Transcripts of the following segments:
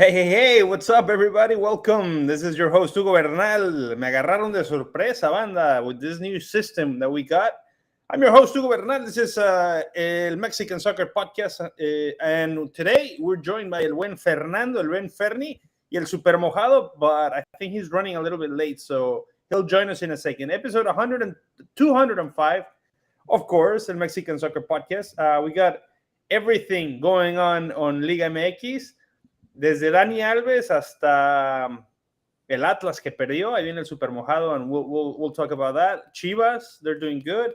Hey, what's up, everybody? Welcome. This is your host, Hugo Bernal. Me agarraron de sorpresa, banda, with this new system that we got. I'm your host, Hugo Bernal. This is El Mexican Soccer Podcast. And today we're joined by el buen Fernando, el buen Ferni, y el super Mojado, but I think he's running a little bit late, so he'll join us in a second. Episode 205, of course, El Mexican Soccer Podcast. We got everything going on Liga MX. Desde Dani Alves hasta el Atlas que perdió. Ahí viene el super mojado, and we'll talk about that. Chivas, they're doing good.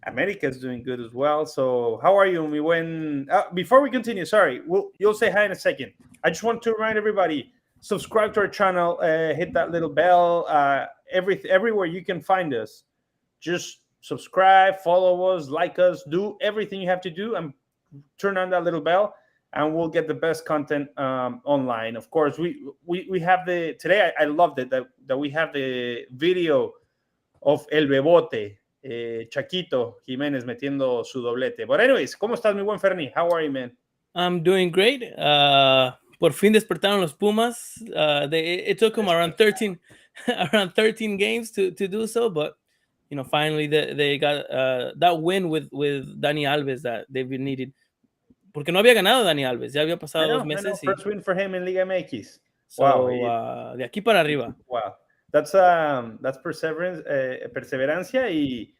America's doing good as well. So how are you, mi buen? Before we continue, sorry, you'll say hi in a second. I just want to remind everybody, subscribe to our channel, hit that little bell, everywhere you can find us. Just subscribe, follow us, like us, do everything you have to do, and turn on that little bell, and we'll get the best content online. Of course, we have today. I loved it that we have the video of El Bebote, Chaquito Jiménez metiendo su doblete. But anyways, ¿cómo estás, mi buen Ferni? How are you, man? I'm doing great. Por fin despertaron los Pumas. It took them around 13 games to do so, but finally they got that win with Dani Alves that they've been needed. Porque no había ganado Dani Alves, ya había pasado 2 meses. First win for him in Liga MX. So, wow. De aquí para arriba. Wow. That's perseverance, perseverancia y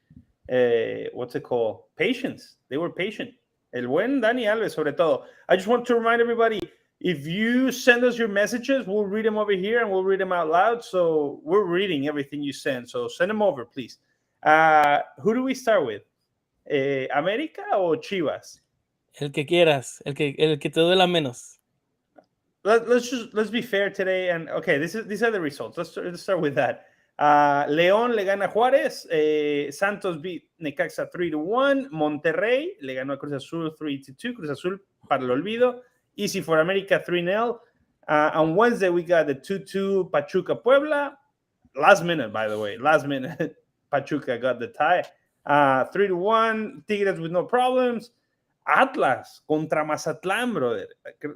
what's it called? Patience. They were patient. El buen Dani Alves, sobre todo. I just want to remind everybody, if you send us your messages, we'll read them over here and we'll read them out loud. So we're reading everything you send. So send them over, please. Who do we start with? ¿América o Chivas? El que quieras, el que te duela menos. Let's be fair today, and okay, these are the results. Let's start with that. León le gana a Juárez. Santos beat Necaxa 3-1. Monterrey le ganó a Cruz Azul 3-2. Cruz Azul para el olvido. Easy for America 3-0. On Wednesday we got the 2-2 Pachuca Puebla. Last minute, by the way. Last minute Pachuca got the tie. 3-1. Tigres with no problems. Atlas contra Mazatlán, brother.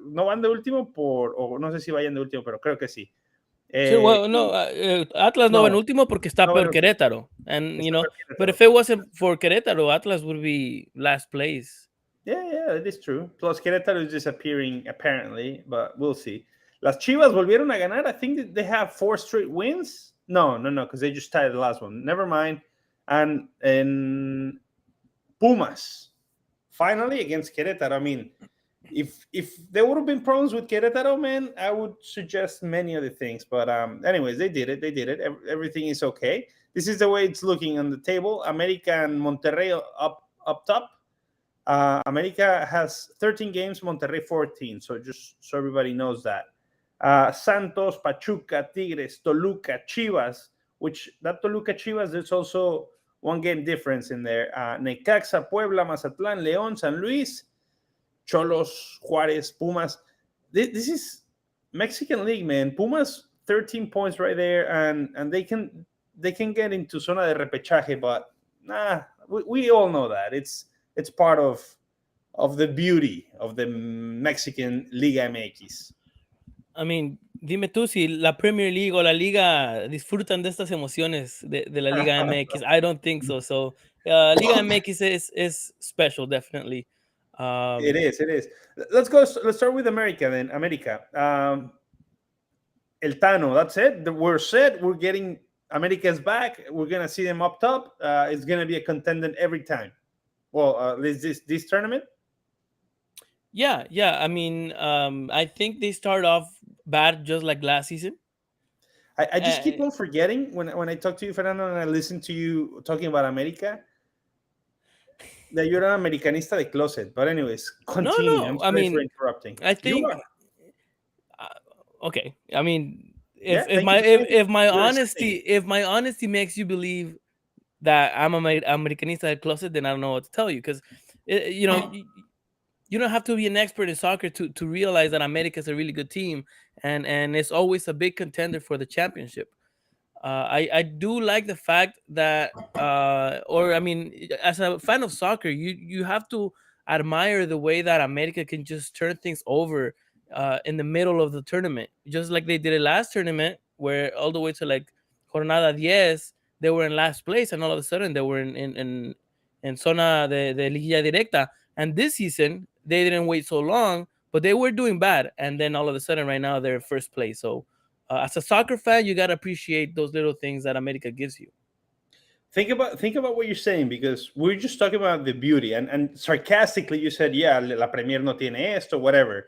No van de último o no sé si vayan de último, pero creo que sí. Sí, well, no, Atlas no va en último porque está peor Querétaro. And, but if it wasn't for Querétaro, Atlas would be last place. Yeah, it is true. Plus, Querétaro is disappearing, apparently, but we'll see. Las Chivas volvieron a ganar. I think they have 4 straight wins. No, because they just tied the last one. Never mind. And Pumas, finally against Querétaro. I mean, if there would have been problems with Querétaro, man, I would suggest many other things. But anyways, they did it. Everything is okay. This is the way it's looking on the table. America and Monterrey up top. America has 13 games, Monterrey 14. So just so everybody knows that. Santos, Pachuca, Tigres, Toluca, Chivas, which that Toluca Chivas, there's also one game difference in there. Necaxa, Puebla, Mazatlán, León, San Luis, Cholos, Juárez, Pumas. This is Mexican League, man. Pumas 13 points right there, and they can get into zona de repechaje, but we all know that it's part of the beauty of the Mexican Liga MX. I mean, dime tú si la Premier League o la Liga disfrutan de estas emociones de la Liga MX. I don't think so. So, Liga MX is special, definitely. It is. Let's start with America then. America. El Tano, that's it. We're set. We're getting America's back. We're going to see them up top. It's going to be a contender every time. Well, this tournament? Yeah. I mean, I think they start off bad just like last season. I just keep on forgetting when I talk to you, Fernando, and I listen to you talking about America, that you're an Americanista de closet. But anyways, continue. No. I'm sorry for interrupting. I think. Okay. I mean, if my honesty makes you believe that I'm an Americanista de closet, then I don't know what to tell you, because you don't have to be an expert in soccer to realize that America is a really good team, and it's always a big contender for the championship. I do like the fact that, as a fan of soccer, you have to admire the way that America can just turn things over in the middle of the tournament, just like they did it last tournament, where all the way to like Jornada 10, they were in last place, and all of a sudden they were in zona de Liga Directa. And this season, they didn't wait so long, but they were doing bad. And then all of a sudden, right now, they're in first place. So as a soccer fan, you got to appreciate those little things that America gives you. Think about what you're saying, because we're just talking about the beauty, and sarcastically you said, yeah, la Premier no tiene esto, whatever.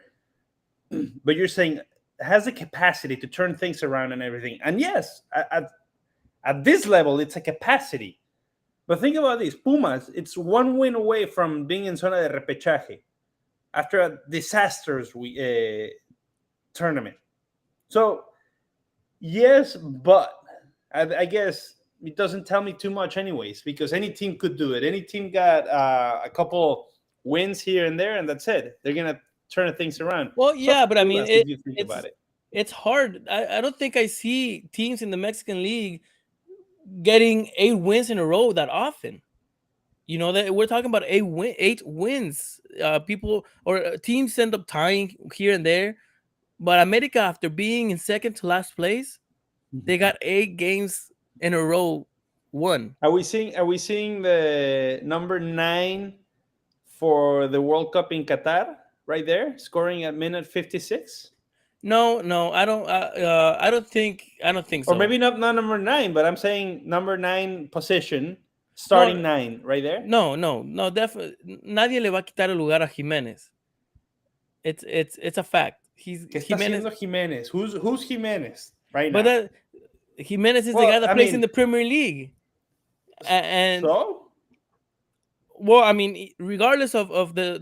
But you're saying it has the capacity to turn things around and everything. And yes, at this level, it's a capacity. But think about this. Pumas, it's one win away from being in zona de repechaje after a disastrous tournament. So, yes, but I guess it doesn't tell me too much anyways, because any team could do it. Any team got a couple wins here and there, and that's it. They're going to turn things around. Well, yeah, but I mean, it's hard. I don't think I see teams in the Mexican League getting 8 wins in a row that often. You know, that we're talking about 8 wins. People or teams end up tying here and there, but America, after being in second to last place, they got 8 games in a row won. Are we seeing the number 9 for the World Cup in Qatar right there, scoring at minute 56? No, I don't think so. Or maybe not number 9, but I'm saying number 9 position, starting 9 right there. No, definitely nadie le va a quitar el lugar a Jimenez. It's a fact. ¿Qué está haciendo Jimenez? Who's Jimenez right now? But Jimenez is the guy that plays in the Premier League. And so? Well, I mean, regardless of the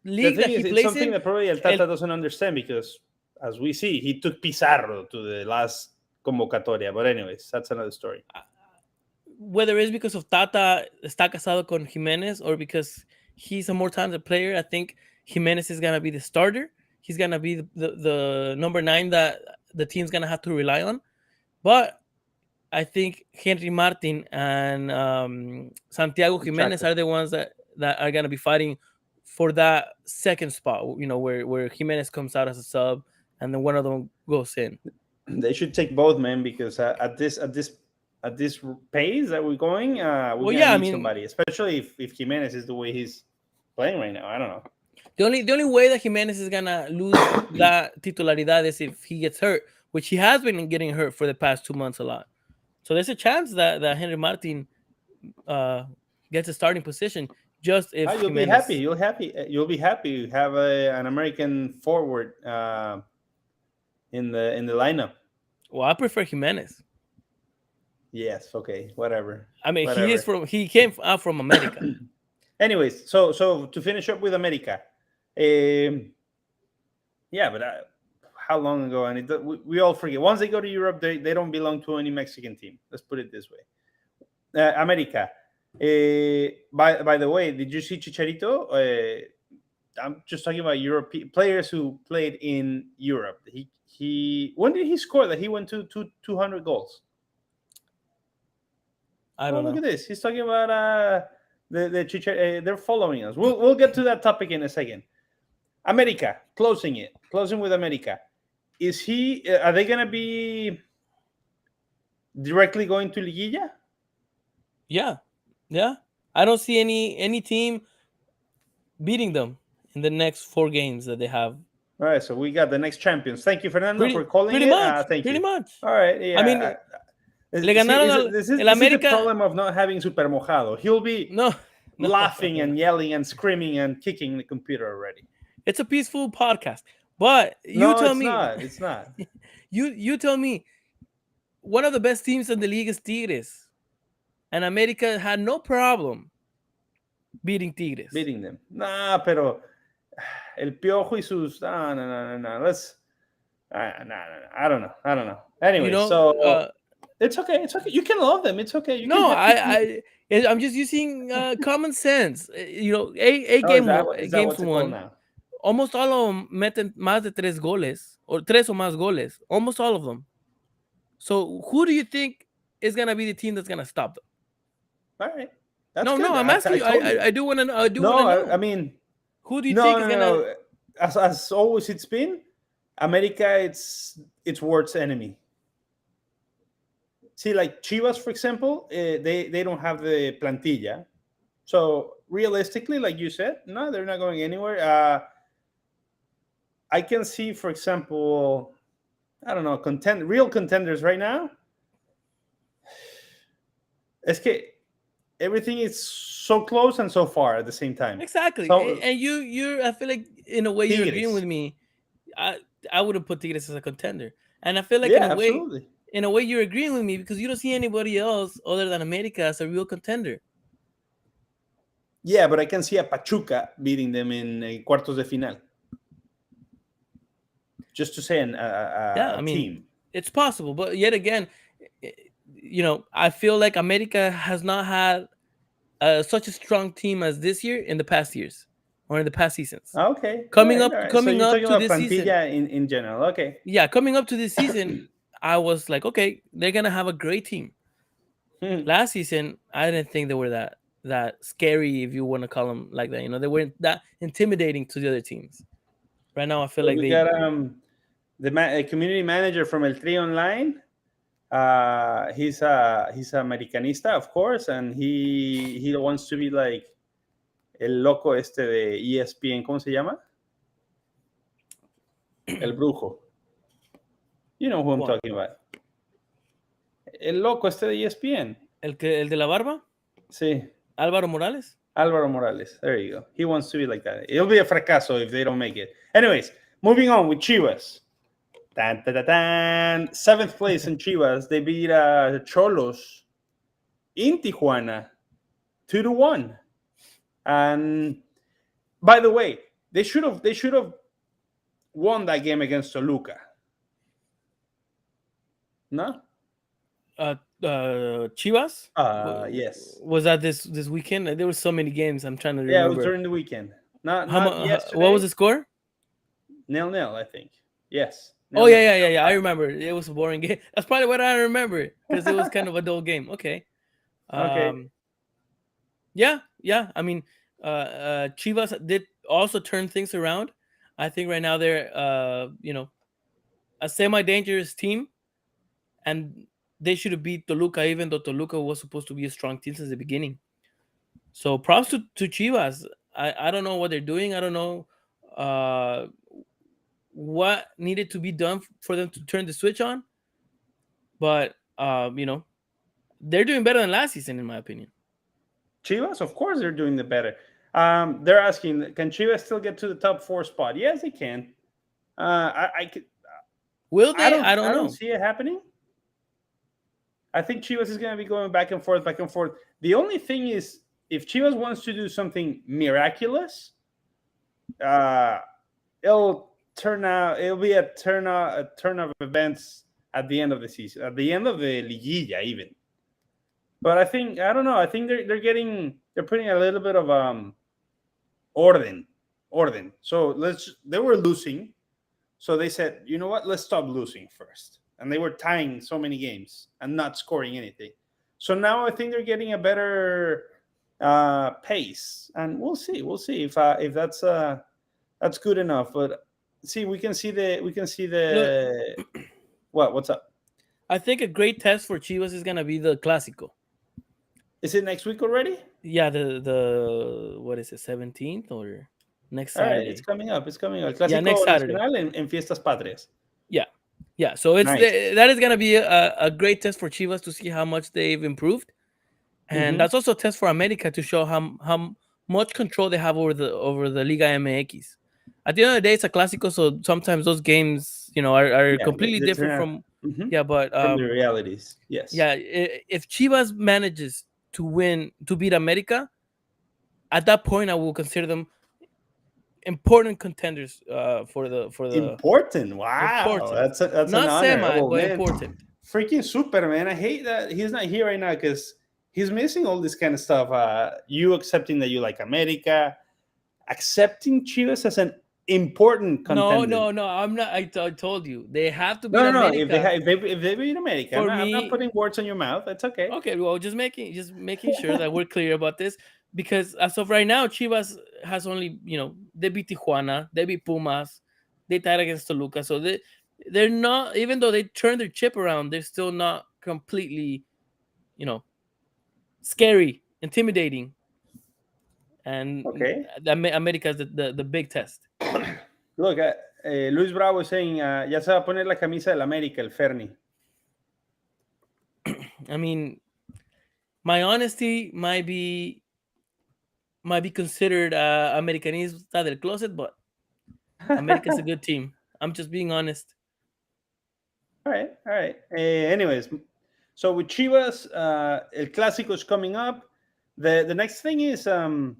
league that he plays in, it's something that probably El Tata doesn't understand, because as we see, he took Pizarro to the last convocatoria. But anyways, that's another story. Whether it's because of Tata está casado con Jimenez or because he's a more talented player, I think Jimenez is going to be the starter. He's going to be the number 9 that the team's going to have to rely on. But I think Henry Martin and Santiago Jimenez are the ones that are going to be fighting for that second spot, you know, where Jimenez comes out as a sub and then one of them goes in. They should take both, man, because at this pace that we're going, we need somebody, especially if Jimenez is the way he's playing right now. I don't know. The only way that Jimenez is gonna lose that titularidad is if he gets hurt, which he has been getting hurt for the past 2 months a lot. So there's a chance that Henry Martin gets a starting position just if you'll be happy. You'll be happy to have an American forward in the lineup. Well, I prefer Jimenez. Yes. Okay. Whatever. I mean, he came out from America. Anyways, so to finish up with America, yeah, but how long ago? And we all forget. Once they go to Europe, they don't belong to any Mexican team. Let's put it this way. America. By the way, did you see Chicharito? I'm just talking about European players who played in Europe. He when did he score that he went to 200 goals? I don't know. Look at this. He's talking about the Chicharito. They're following us. We'll get to that topic in a second. America, closing with America. Are they going to be directly going to Liguilla? Yeah. I don't see any team beating them in the next 4 games that they have. All right, so we got the next champions. Thank you, Fernando, for calling it. Thank you. Pretty much. All right, yeah. I mean, this is the problem of not having Super Mojado. He'll be laughing and yelling and screaming and kicking the computer already. It's a peaceful podcast. But it's not. You tell me, one of the best teams in the league is Tigres. And America had no problem beating Tigres. Beating them. Nah, pero El Piojo y sus... No. Let's... I don't know. Anyway, it's okay. You can love them. It's okay. I'm just using common sense. Games won. Almost all of them meten más de 3 goles or 3 o más goles. Almost all of them. So who do you think is gonna be the team that's gonna stop them? All right. I'm asking you. I do want to know. I mean, who do you think is gonna? as always it's been, America, it's worst enemy. See, like Chivas, for example, they don't have the plantilla. So realistically, like you said, no, they're not going anywhere. I can see, for example, I don't know, real contenders right now. Es que everything is so close and so far at the same time. Exactly. So, And I feel like in a way you're agreeing with me. I wouldn't put Tigres as a contender. And I feel like yeah, absolutely. in a way you're agreeing with me because you don't see anybody else other than America as a real contender. Yeah, but I can see a Pachuca beating them in cuartos de final. Just to say a team. It's possible, but yet again, I feel like America has not had such a strong team as this year in the past years or in the past seasons. Okay. Coming all up right. So you're up talking to about this season. in general. Okay. Yeah, coming up to this season, I was like, okay, they're gonna have a great team. Last season, I didn't think they were that scary, if you want to call them like that. They weren't that intimidating to the other teams. Right now, I feel like we got the community manager from El Tri Online. He's Americanista, of course, and he wants to be like el loco este de ESPN. ¿Cómo se llama? El brujo. You know who I'm talking about. El loco este de ESPN. ¿El de la barba? Sí. Álvaro Morales? Álvaro Morales. There you go. He wants to be like that. It'll be a fracaso if they don't make it. Anyways, moving on with Chivas. Tan, tan, tan, tan. 7th place in Chivas. They beat Cholos in Tijuana 2-1. And by the way, they should have won that game against Toluca. No? Chivas? Yes. Was that this weekend? There were so many games. I'm trying to remember. Yeah, it was during the weekend. Not yesterday. What was the score? 0-0, I think. Yes. Oh, yeah. I remember. It was a boring game. That's probably what I remember because it was kind of a dull game. Okay. Okay. Yeah. I mean, Chivas did also turn things around. I think right now they're, a semi-dangerous team, and they should have beat Toluca, even though Toluca was supposed to be a strong team since the beginning. So props to Chivas. I don't know what they're doing. I don't know what needed to be done for them to turn the switch on. But, they're doing better than last season, in my opinion. Chivas, of course, they're doing the better. They're asking, can Chivas still get to the top 4 spot? Yes, they can. I could. Will they? I don't know. I don't see it happening. I think Chivas is going to be going back and forth. The only thing is, if Chivas wants to do something miraculous, it'll be a turn of events at the end of the season, at the end of the Liguilla, even. But I don't know. I think they're putting a little bit of orden. So they were losing, so they said, you know what? Let's stop losing first. And they were tying so many games and not scoring anything. So now I think they're getting a better pace, and we'll see if that's good enough. But we can see the what's up. I think a great test for Chivas is gonna be the Clásico. Is it next week already? Yeah, the what is it, 17th or next Saturday? Right, it's coming up. El Clásico next Saturday. Nacional en Fiestas Patrias. Yeah. So that is gonna be a great test for Chivas to see how much they've improved, and that's also a test for America to show how much control they have over the Liga MX. At the end of the day, it's a Clásico, so sometimes those games, are completely different from. But from the realities. Yes. Yeah, if Chivas manages to beat America, at that point I will consider them important contenders for the important. Wow, important. That's not an honor. semi, but important. Freaking super, man. I hate that he's not here right now because he's missing all this kind of stuff. You accepting that you like America, accepting Chivas as an important contender. No, I'm not. I told you they have to beat no. America. If they beat America, I'm not putting words on your mouth. That's okay. Okay, well, just making sure that we're clear about this, because as of right now, Chivas has only, they beat Tijuana, they beat Pumas, they tied against Toluca. So they're not, even though they turned their chip around, they're still not completely, scary, intimidating. And Okay. America is the big test. Look, Luis Bravo is saying, ya se va a poner la camisa del América, el Ferni. I mean, my honesty might be considered Americanista del closet, but America's a good team. I'm just being honest. All right. Anyways, so with Chivas, El Clásico is coming up. The next thing is, and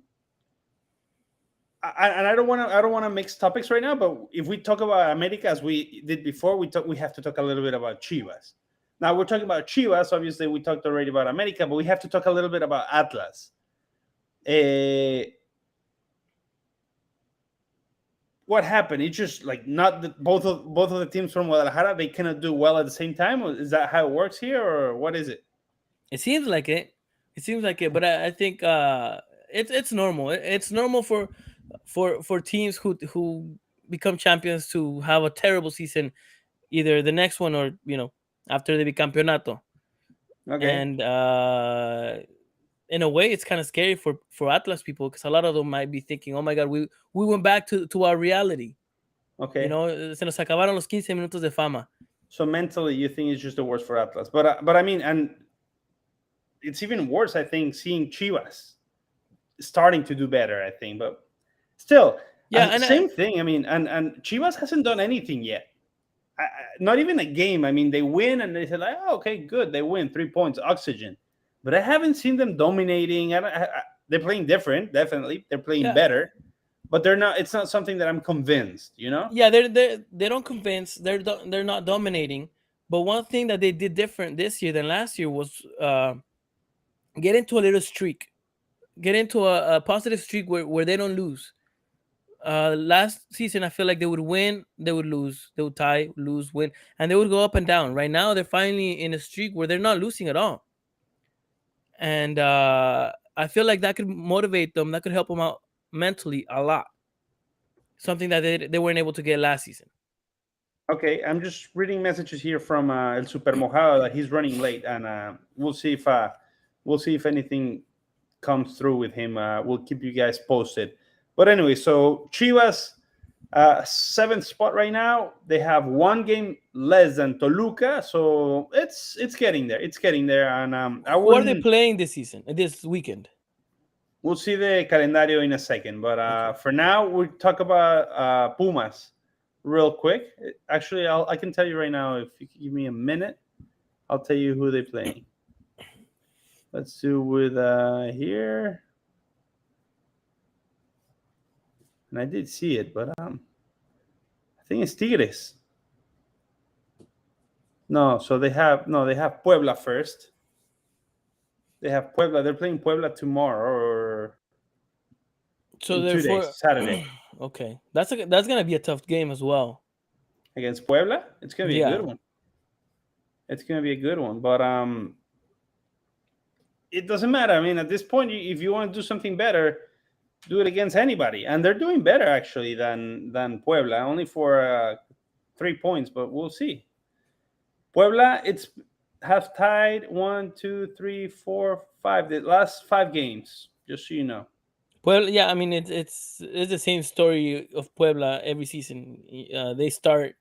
I don't want to mix topics right now, but if we talk about America as we did before, we have to talk a little bit about Chivas. Now we're talking about Chivas. Obviously, we talked already about America, but we have to talk a little bit about Atlas. What happened? It's just like not both of the teams from Guadalajara, they cannot do well at the same time. Is that how it works here, or what is it? It seems like it. But I think it's normal. It's normal for teams who become champions to have a terrible season, either the next one or after the bicampeonato. Okay. And in a way, it's kind of scary for Atlas people, because a lot of them might be thinking, "Oh my God, we went back to our reality." Okay. Se nos acabaron los 15 minutos de fama. So mentally, you think it's just the worst for Atlas, but I mean, and it's even worse, I think, seeing Chivas starting to do better. I think, but still, yeah, same thing. I mean, and Chivas hasn't done anything yet. Not even a game. I mean, they win and they say like, "Oh, okay, good, they win, 3 points, oxygen." But I haven't seen them dominating. They're playing different, definitely. They're playing better, but they're not. It's not something that I'm convinced. Yeah, they don't convince. They're not dominating. But one thing that they did different this year than last year was get into a little streak, get into a positive streak where they don't lose. Last season, I feel like they would win, they would lose, they would tie, lose, win, and they would go up and down. Right now, they're finally in a streak where they're not losing at all. And I feel like that could motivate them. That could help them out mentally a lot. Something that they weren't able to get last season. Okay, I'm just reading messages here from El Super Mojado that he's running late, and we'll see if anything comes through with him. We'll keep you guys posted. But anyway, so Chivas, 7th spot right now. They have 1 game less than Toluca, so it's getting there. It's getting there. And who are they playing this season? This weekend? We'll see the calendario in a second. But okay. For now, we'll talk about Pumas real quick. Actually, I can tell you right now. If you give me a minute, I'll tell you who they're playing. Let's do with here. And I did see it, but I think it's Tigres. No, so they have Puebla first. They have Puebla. They're playing Puebla tomorrow or so in 2 days, Saturday. Okay, that's gonna be a tough game as well. Against Puebla, it's gonna be a good one. It's gonna be a good one, but it doesn't matter. I mean, at this point, if you want to do something better, do it against anybody, and they're doing better actually than Puebla, only for 3 points, but we'll see. Puebla, have tied 1, 2, 3, 4, 5 the last 5 games, just so you know. Well, yeah, I mean it's the same story of Puebla every season. They start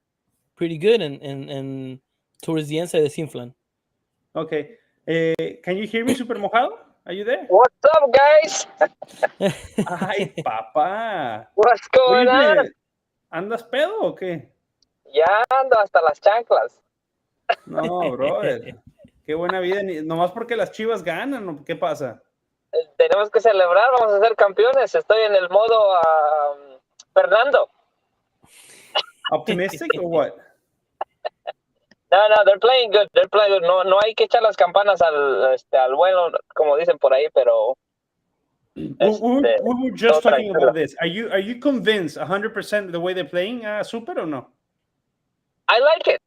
pretty good and towards the end se desinflan. Okay, can you hear me, Super Mojado? Are you there? What's up, guys? Ay, papá. What's going on? ¿Andas pedo o qué? Ya ando hasta las chanclas. No, brother. Qué buena vida. Nomás porque las Chivas ganan, ¿o qué pasa? Tenemos que celebrar, vamos a ser campeones. Estoy en el modo Fernando. Optimistic or what? No, they're playing good. They're playing good. No hay que echar las campanas al vuelo, como dicen por ahí, pero. We were just talking about this. Are you convinced 100% the way they're playing, Super, or no? I like it.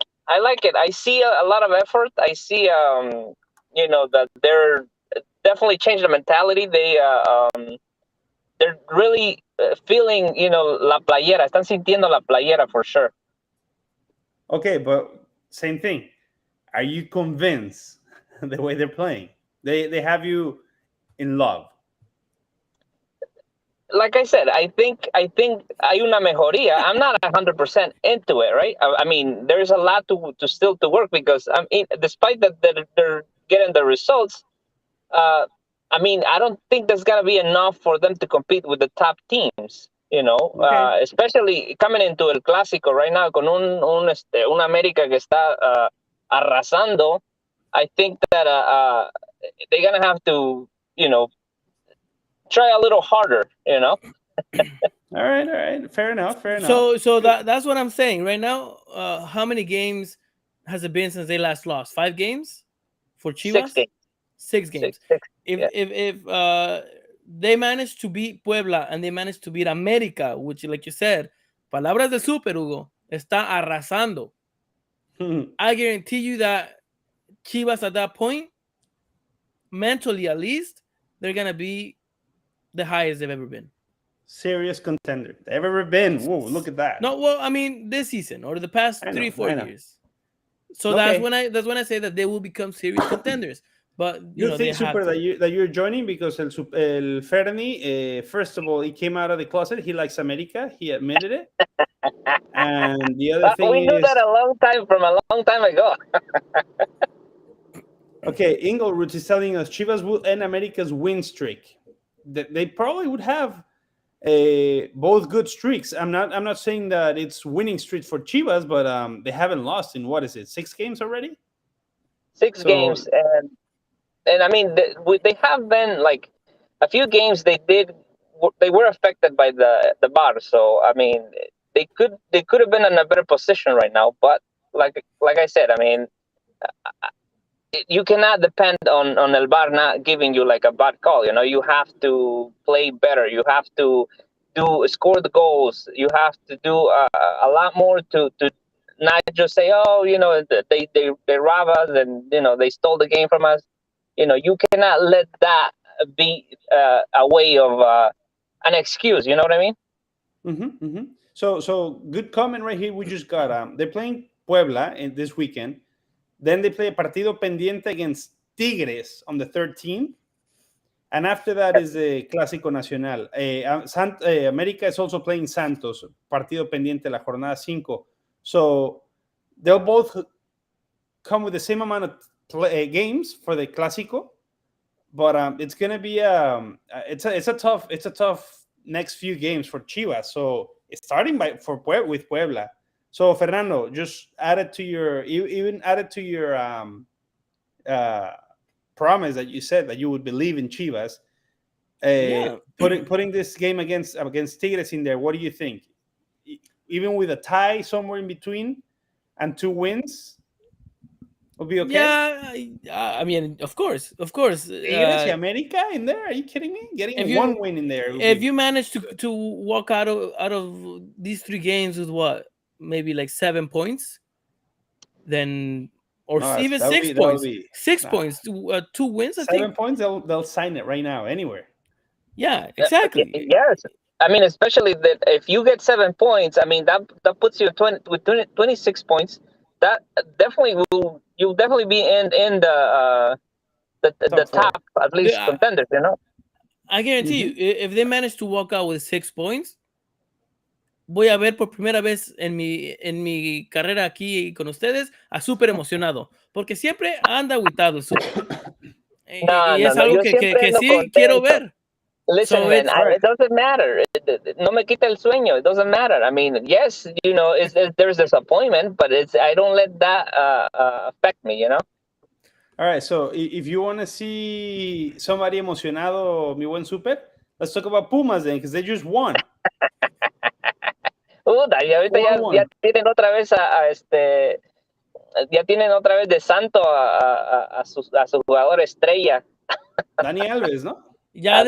I see a lot of effort. I see, that they're definitely changed the mentality. They're they're really feeling, la playera. Están sintiendo la playera for sure. Okay, but same thing. Are you convinced the way they're playing? They have you in love. Like I said, I think hay una mejoría. I'm not 100% into it, right? I mean, there's a lot to still to work because despite that they're getting the results, I mean, I don't think there's gonna be enough for them to compete with the top teams. Okay. Especially coming into el clásico right now con un América que está arrasando. I think that they're gonna have to, try a little harder. All right. Fair enough. So that's what I'm saying right now. How many games has it been since they last lost? 5 games for Chivas. 6 games. 6 games. If they managed to beat Puebla and they managed to beat América, which, like you said, palabras de super, Hugo, está arrasando. I guarantee you that Chivas at that point, mentally at least, they're gonna be the highest they've ever been. Serious contender they've ever been. Whoa, look at that. No, well, I mean this season or the past 3-4 years. So okay. that's when I say that they will become serious contenders. But you think, Super, that you're joining because el Ferni, first of all, he came out of the closet. He likes America. He admitted it. And the other thing we knew that from a long time ago. Okay, Ingleroot is telling us Chivas will end America's win streak. They probably would have both good streaks. I'm not saying that it's winning streak for Chivas, but they haven't lost in, what is it, 6 games already? 6 games, and I mean they have been like a few games they were affected by the bar. So I mean they could have been in a better position right now. But like I said, I mean you cannot depend on El Bar not giving you like a bad call. You have to play better. You have to score the goals. You have to do a lot more to not just say, oh, they rob us and they stole the game from us. You cannot let that be a way of an excuse. You know what I mean? Mm-hmm. So good comment right here. We just got they're playing Puebla in this weekend. Then they play a partido pendiente against Tigres on the 13th. And after that is the Clásico Nacional. América is also playing Santos, partido pendiente la jornada 5. So they'll both come with the same amount of games for the Clásico. But it's going to be it's a tough next few games for Chivas. So it's starting with Puebla. So Fernando, just add it to your promise that you said that you would believe in Chivas. Putting this game against Tigres in there, what do you think? Even with a tie somewhere in between and 2 wins, will be okay? Yeah, I mean, of course. Tigres y América in there? Are you kidding me? Getting 1 win in there. If you manage to walk out of these 3 games with what? Maybe like 7 points, then even 6 points. 6 points, 2 wins. 7 points, they'll sign it right now anywhere. Yeah, exactly. Yes, I mean, especially that if you get 7 points, I mean that puts you 26 points. That definitely you'll definitely be in the top at least contenders. I guarantee you, if they manage to walk out with 6 points. Voy a ver por primera vez en mi carrera aquí con ustedes a súper emocionado, porque siempre anda agüitado el súper. Y es algo que sí contento. Quiero ver. Listen, man, it doesn't matter. No me quita el sueño. It doesn't matter. I mean, yes, there's disappointment, but I don't let that affect me, All right, so if you want to see somebody emocionado, mi buen super, let's talk about Pumas then, because they just won. Y ahorita ya tienen otra vez ya tienen otra vez de santo a su jugador estrella. Dani Alves, ¿no? Ya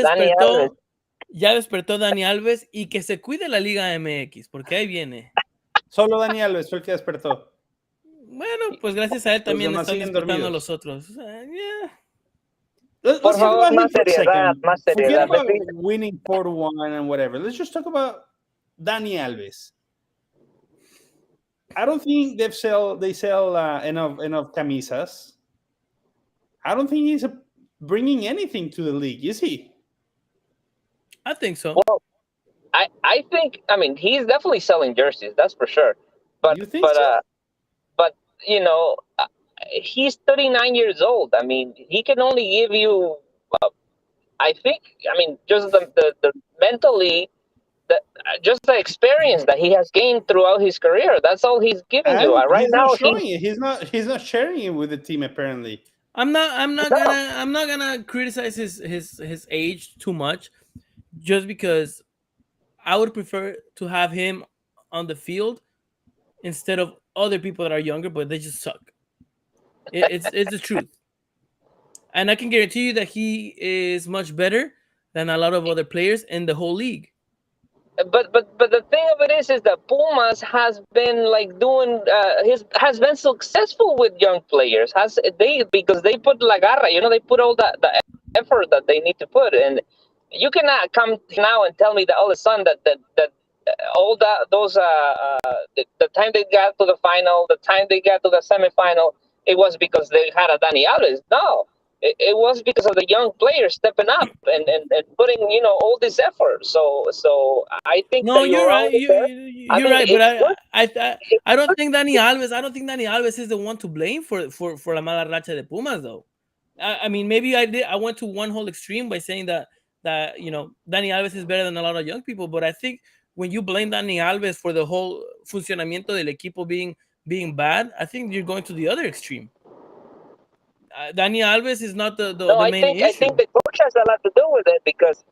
despertó Dani Alves y que se cuide la Liga MX, porque ahí viene. Solo Dani Alves fue el que despertó. Bueno, pues gracias a él también están despertando a los otros. Let's talk about him for a second. Forget about winning 4-1 and whatever. Let's just talk about Dani Alves. I don't think they sell enough camisas. I don't think he's bringing anything to the league, is he? I think so. Well, I think, I mean, he's definitely selling jerseys, that's for sure. But you think so? But you know, he's 39 years old. I mean, he can only give you. I think. I mean, just the mentally, just the experience that he has gained throughout his career. That's all he's giving you. Right now, he's not sharing it with the team. Apparently, I'm not gonna criticize his age too much, just because I would prefer to have him on the field instead of other people that are younger, but they just suck. It's the truth, and I can guarantee you that he is much better than a lot of other players in the whole league. But the thing of it is that Pumas has been like doing has been successful with young players. Because they put la garra, you know, they put all the effort that they need to put, and you cannot come now and tell me that all of a sudden that all those the time they got to the final, the time they got to the semifinal, it was because they had a Dani Alves. No. It was because of the young players stepping up and putting, you know, all this effort. So I think you're right. You're right, but I don't think Dani Alves. I don't think Dani Alves is the one to blame for la mala racha de Pumas, though. I mean, maybe I went to one whole extreme by saying that you know, Dani Alves is better than a lot of young people, but I think when you blame Dani Alves for the whole funcionamiento del equipo being bad, I think you're going to the other extreme. Dani Alves is not the main issue. I think the coach has a lot to do with it because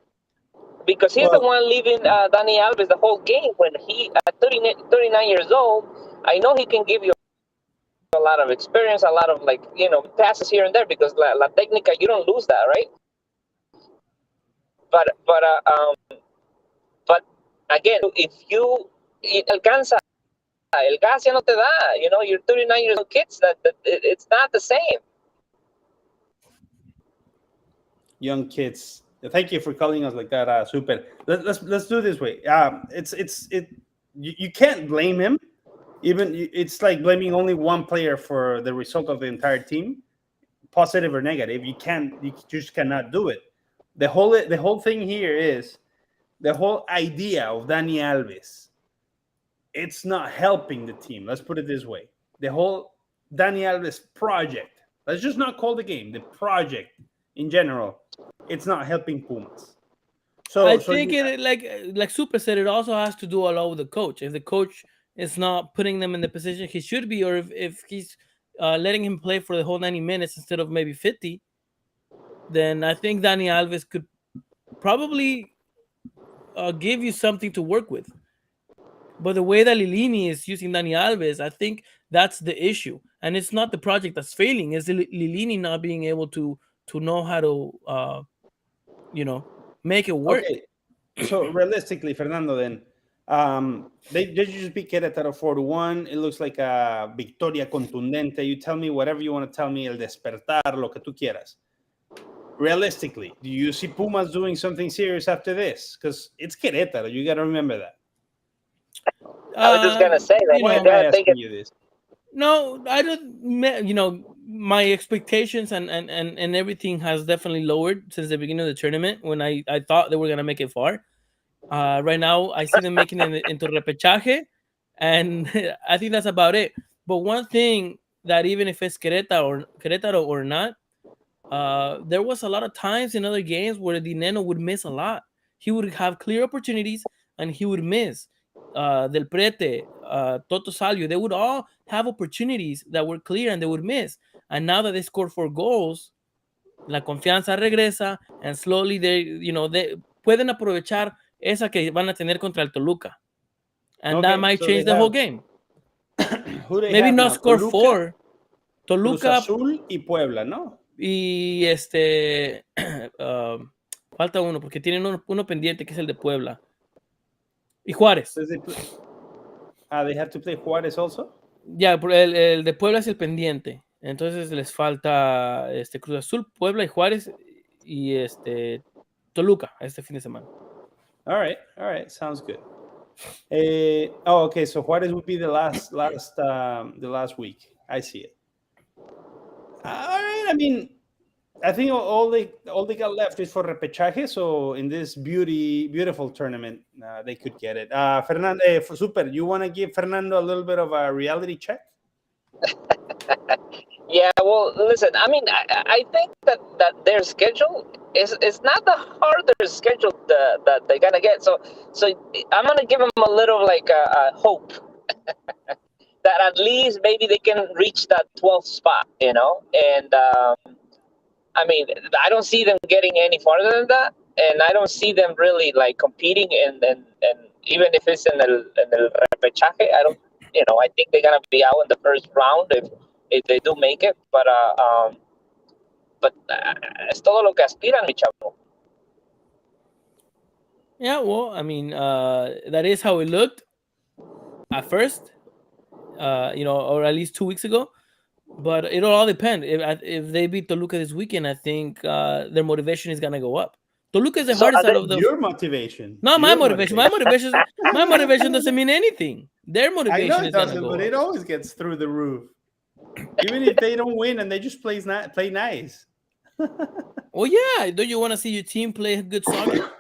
he's the one leaving Dani Alves the whole game when he at 39 years old. I know he can give you a lot of experience, a lot of, like, you know, passes here and there, because la técnica, you don't lose that, right? But again, if you alcanza, el Garcia no te da, you know, you're 39 years old kids, that it's not the same. Young kids. Thank you for calling us like that. Super. Let's do it this way. You can't blame him. Even it's like blaming only one player for the result of the entire team, positive or negative. You just cannot do it. The whole thing here is the whole idea of Dani Alves. It's not helping the team. Let's put it this way. The whole Dani Alves project. Let's just not call the game. The project in general, it's not helping Pumas. So I think like Super said, it also has to do a lot with the coach. If the coach is not putting them in the position he should be, or if he's letting him play for the whole 90 minutes instead of maybe 50, then I think Dani Alves could probably give you something to work with. But the way that Lilini is using Dani Alves, I think that's the issue. And it's not the project that's failing. It's Lilini not being able to know how to, make it work. Okay. So realistically, Fernando, then, they just beat Querétaro 4-1. It looks like a victoria contundente. You tell me whatever you want to tell me, el despertar, lo que tú quieras. Realistically, do you see Pumas doing something serious after this? Because it's Querétaro. You got to remember that. I was just going to say that. Why am I asking you this? No, I don't, my expectations and everything has definitely lowered since the beginning of the tournament when I thought they were going to make it far. Right now, I see them making it into repechaje, and I think that's about it. But one thing that even if it's Querétaro or not, there was a lot of times in other games where Dineno would miss a lot. He would have clear opportunities, and he would miss. Del Prete, Toto Salvio, they would all have opportunities that were clear and they would miss. And now that they scored 4 goals, la confianza regresa, and slowly they pueden aprovechar esa que van a tener contra el Toluca. And that might change the whole game. Maybe not score 4. Toluca, Cruz Azul y Puebla, ¿no? Y falta uno, porque tienen uno pendiente que es el de Puebla. Y Juárez. They have to play Juárez also? Ya, el de Puebla es el pendiente. Entonces les falta Cruz Azul, Puebla y Juárez. y Toluca este fin de semana. All right, sounds good. Okay. So Juarez would be the last week. I see it. All right. I mean, I think all they got left is for repechaje. So in this beautiful tournament, they could get it. Fernando, Super, you want to give Fernando a little bit of a reality check? Yeah, well, listen. I mean, I think that their schedule is not the hardest schedule that they're gonna get. So I'm gonna give them a little like a hope that at least maybe they can reach that 12th spot. And I mean, I don't see them getting any farther than that, and I don't see them really like competing. And even if it's in the repechaje, I don't. I think they're gonna be out in the first round if they do make it. But es todo lo que aspiran, mi chavo. Yeah, well, I mean, that is how it looked at first, or at least 2 weeks ago. But it'll all depend. If they beat Toluca this weekend, I think their motivation is gonna go up. Toluca is the hardest out of those. Your motivation. Not my motivation. My motivation doesn't mean anything. Their motivation I know it is gonna doesn't, go but up. it always gets through the roof. Even if they don't win and they just play nice. Well, yeah. Don't you want to see your team play good soccer?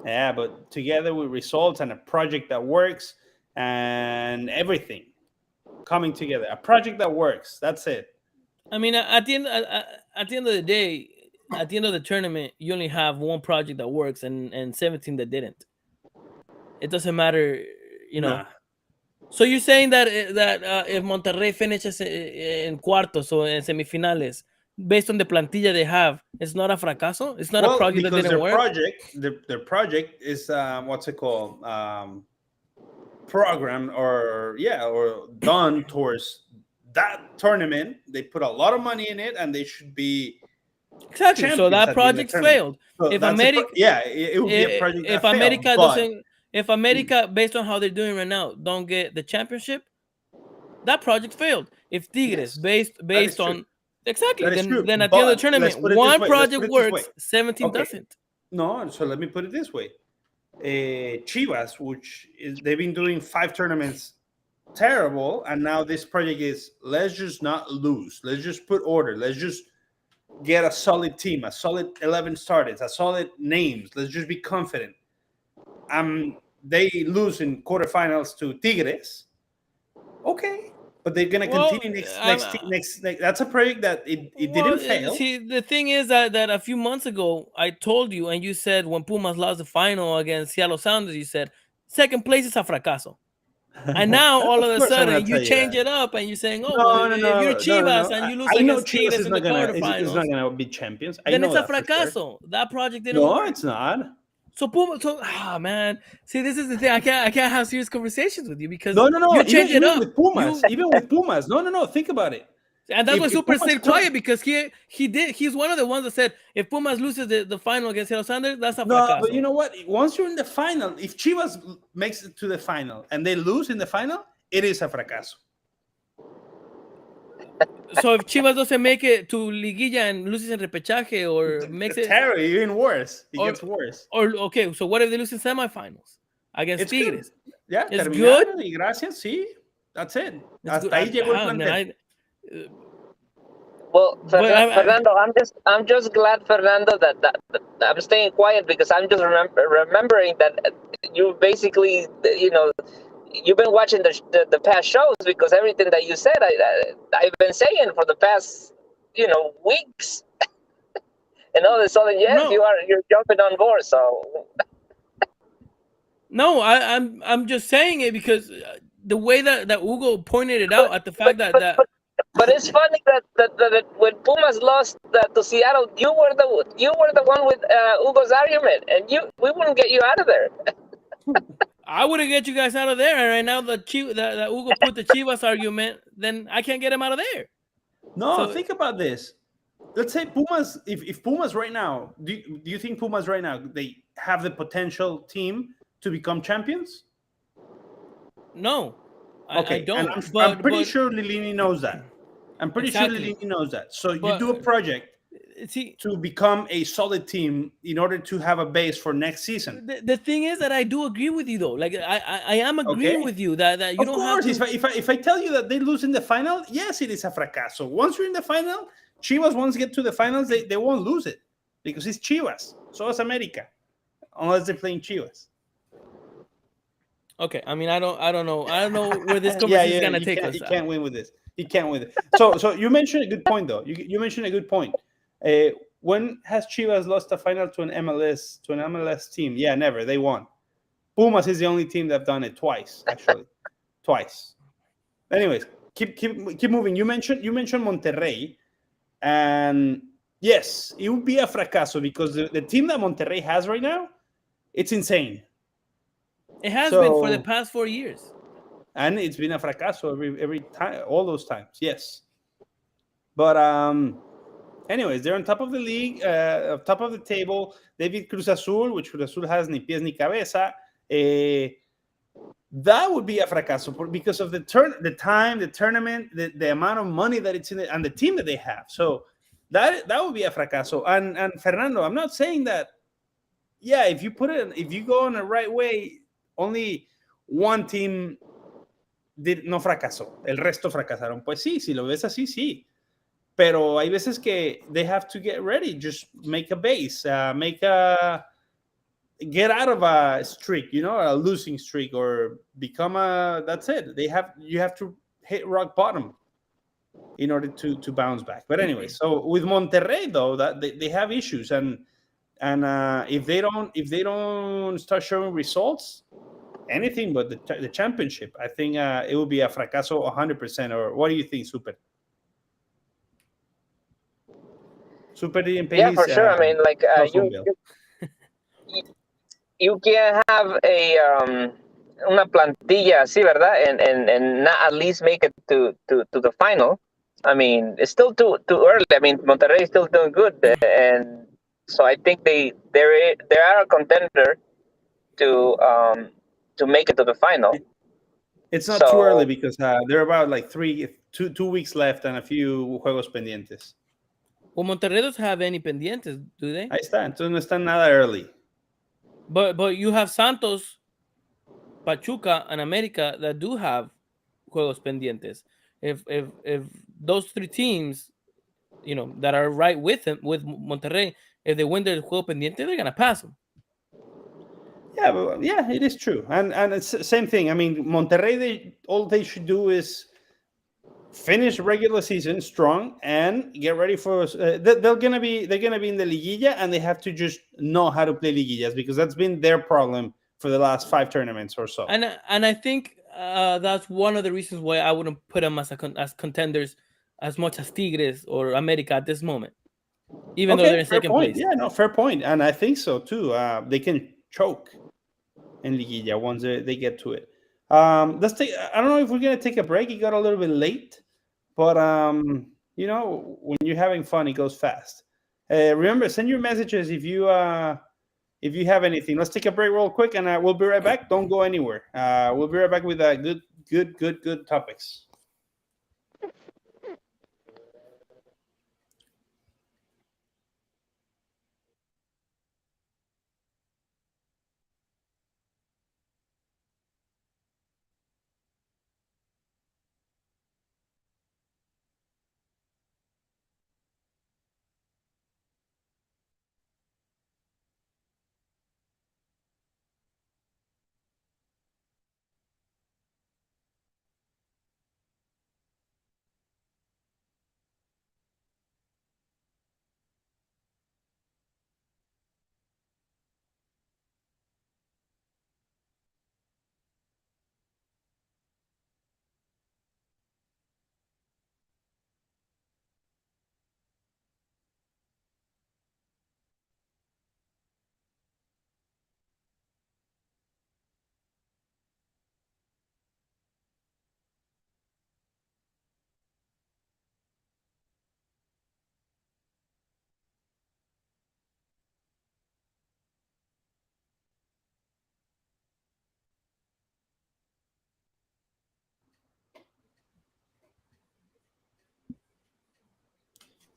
Yeah, but together with results and a project that works and everything coming together, a project that works. That's it. I mean, at the end of the day, at the end of the tournament, you only have one project that works and 17 that didn't. It doesn't matter, Nah. So you're saying that if Monterrey finishes in cuartos or in semifinales, based on the plantilla they have, it's not a fracaso? It's not a project that didn't work? Their project is, what's it called? Program or done towards that tournament. They put a lot of money in it and they should be exactly. So that project failed. So if America, it would be a project if that America failed, doesn't, if America, based on how they're doing right now, don't get the championship, that project failed. If Tigres, based on exactly, then at the end of the tournament, one project works, 17 doesn't. No, so let me put it this way. Chivas, they've been doing 5 tournaments terrible, and now this project is, let's just not lose. Let's just put order. Let's just get a solid team, a solid 11 starters, a solid names. Let's just be confident. They lose in quarterfinals to Tigres. Okay, but they're gonna continue next. That's a project that it didn't fail. See, the thing is that a few months ago I told you, and you said when Pumas lost the final against Seattle Sounders, you said second place is a fracaso. And now all of a sudden you change it up and you're saying, if you're Chivas and you lose against Tigres in the quarterfinals, it's not gonna be champions. Then it's a fracaso. That project didn't work. No, it's not. So man, see, this is the thing. I can't have serious conversations with you because no. You change it up with Pumas. Even with Pumas. No. Think about it. And that's why Super stayed quiet because he's one of the ones that said if Pumas loses the final against Seattle Sounders, that's a fracaso. No, but you know what? Once you're in the final, if Chivas makes it to the final and they lose in the final, it is a fracaso. So if Chivas doesn't make it to Liguilla and loses in repechaje or makes it even worse, it gets worse. Or okay, so what if they lose in semifinals against Tigres? Good. Yeah, it's good. Y gracias, sí. That's it. Hasta ahí llegó el plantel. Well, Fernando, I'm just glad, Fernando, that I'm staying quiet because I'm just remembering that you basically, you've been watching the past shows because everything that you said, I've been saying for the past, weeks. And all of a sudden, you're jumping on board. So. No, I'm just saying it because the way that Hugo pointed it out at the fact that. But it's funny that when Pumas lost to Seattle, you were the one with Hugo's argument, and we wouldn't get you out of there. I wouldn't get you guys out of there. And right now, that Hugo put the Chivas argument, then I can't get him out of there. No, think about this. Let's say Pumas. If Pumas right now, do you think Pumas right now they have the potential team to become champions? No, okay. I don't. I'm pretty sure Lilini knows that. I'm pretty sure Lilini knows that. So you do a project see, to become a solid team in order to have a base for next season. The thing is that I do agree with you though. Like I am agreeing with you that you of don't course, have to. if I tell you that they lose in the final, yes, it is a fracaso. Once you're in the final, Chivas once get to the finals, they won't lose it because it's Chivas. So is America, unless they're playing Chivas. Okay, I mean I don't know where this conversation is gonna take us. You can't win with this. You can't win it. So you mentioned a good point though. You mentioned a good point. When has Chivas lost a final to an MLS team? Yeah, never. They won. Pumas is the only team that have done it twice, actually, twice. Anyways, keep moving. You mentioned Monterrey, and yes, it would be a fracaso because the team that Monterrey has right now, it's insane. It has been for the past 4 years, and it's been a fracaso every time, all those times. Yes, but anyways, they're on top of the league, top of the table. They beat Cruz Azul, which Cruz Azul has ni pies ni cabeza. That would be a fracaso because of the time, the tournament, the amount of money that it's in it, and the team that they have. So that would be a fracaso. And Fernando, I'm not saying that. Yeah, if you go in the right way, only one team no fracasó. El resto fracasaron. Pues sí, si lo ves así, sí. Pero hay veces que they have to get ready, just make a base, get out of a streak, a losing streak, or become that's it. You have to hit rock bottom in order to bounce back. But anyway, so with Monterrey though, that they have issues, and if they don't start showing results, anything but the championship, I think it will be a fracaso 100%. Or what do you think, Super? Yeah, for sure. I mean, like you can have una plantilla así, ¿verdad? And not at least make it to the final. I mean, it's still too early. I mean, Monterrey is still doing good, and so I think they are a contender to make it to the final. It's not too early because they're about like 2 weeks left and a few juegos pendientes. Well, Monterrey doesn't have any pendientes, do they? Ahí está, entonces no están nada early. But you have Santos, Pachuca, and America that do have juegos pendientes. If those three teams, that are right with Monterrey, if they win their juego pendiente, they're gonna pass them. Yeah, it is true, and it's the same thing. I mean, Monterrey, all they should do is finish regular season strong and get ready for. They're gonna be in the Liguilla, and they have to just know how to play Liguillas because that's been their problem for the last 5 tournaments or so. And I think that's one of the reasons why I wouldn't put them as contenders as much as Tigres or America at this moment, even though they're in second place. Yeah, no, fair point, and I think so too. They can choke in Liguilla once they get to it. Let's take. I don't know if we're gonna take a break. It got a little bit late, but when you're having fun, it goes fast. Remember, send your messages if you have anything. Let's take a break real quick, and we'll be right back. Don't go anywhere. We'll be right back with good topics.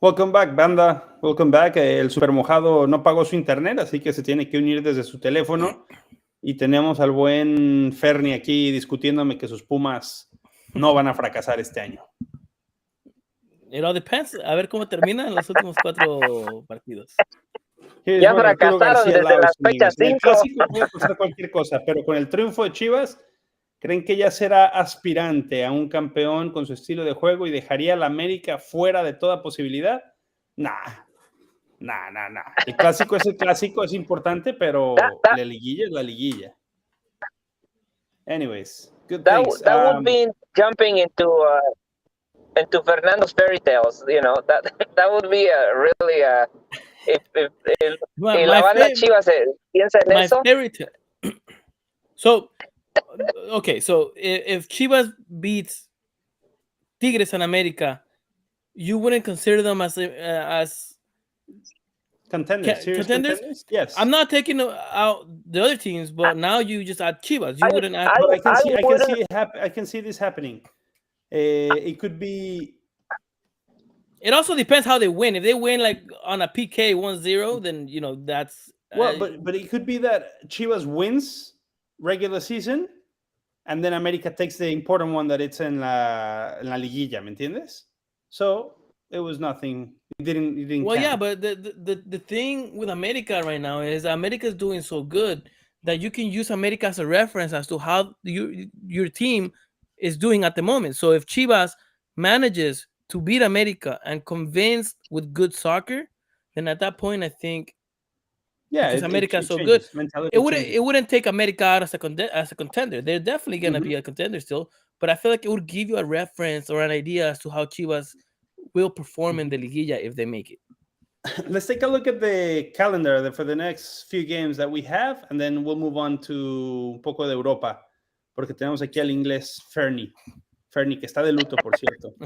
Welcome back, banda. Welcome back. El Super Mojado no pagó su internet, así que se tiene que unir desde su teléfono. Y tenemos al buen Fernie aquí discutiéndome que sus Pumas no van a fracasar este año. It all depends. A ver cómo terminan los últimos 4 partidos. Ya fracasaron Garcia desde las fechas 5. En el clásico puede pasar cualquier cosa, pero con el triunfo de Chivas, ¿creen que ya será aspirante a un campeón con su estilo de juego y dejaría a la América fuera de toda posibilidad? Nah. El clásico es el clásico, es importante, pero la liguilla es la liguilla. Anyways, good things. That would be jumping into Fernando's fairy tales. You know, that would be a really if la banda Chivas piensa en eso. So, okay, so if Chivas beats Tigres and America, you wouldn't consider them as contenders? Yes. I'm not taking out the other teams, but now you just add Chivas. You wouldn't add. I can see this happening. It could be. It also depends how they win. If they win like on a PK 1-0, then you know that's but it could be that Chivas wins regular season, and then America takes the important one that it's en la liguilla, ¿me entiendes? So it was nothing. It didn't well, count. yeah, but the thing with America right now is America is doing so good that you can use America as a reference as to how your team is doing at the moment. So if Chivas manages to beat America and convince with good soccer, then at that point I think because America is so good, it wouldn't take America out as a contender. They're definitely gonna be a contender still, but I feel like it would give you a reference or an idea as to how Chivas will perform in the liguilla if they make it. Let's take a look at the calendar for the next few games that we have, and then we'll move on to un poco de Europa, porque tenemos aquí al inglés Fernie, que está de luto, por cierto.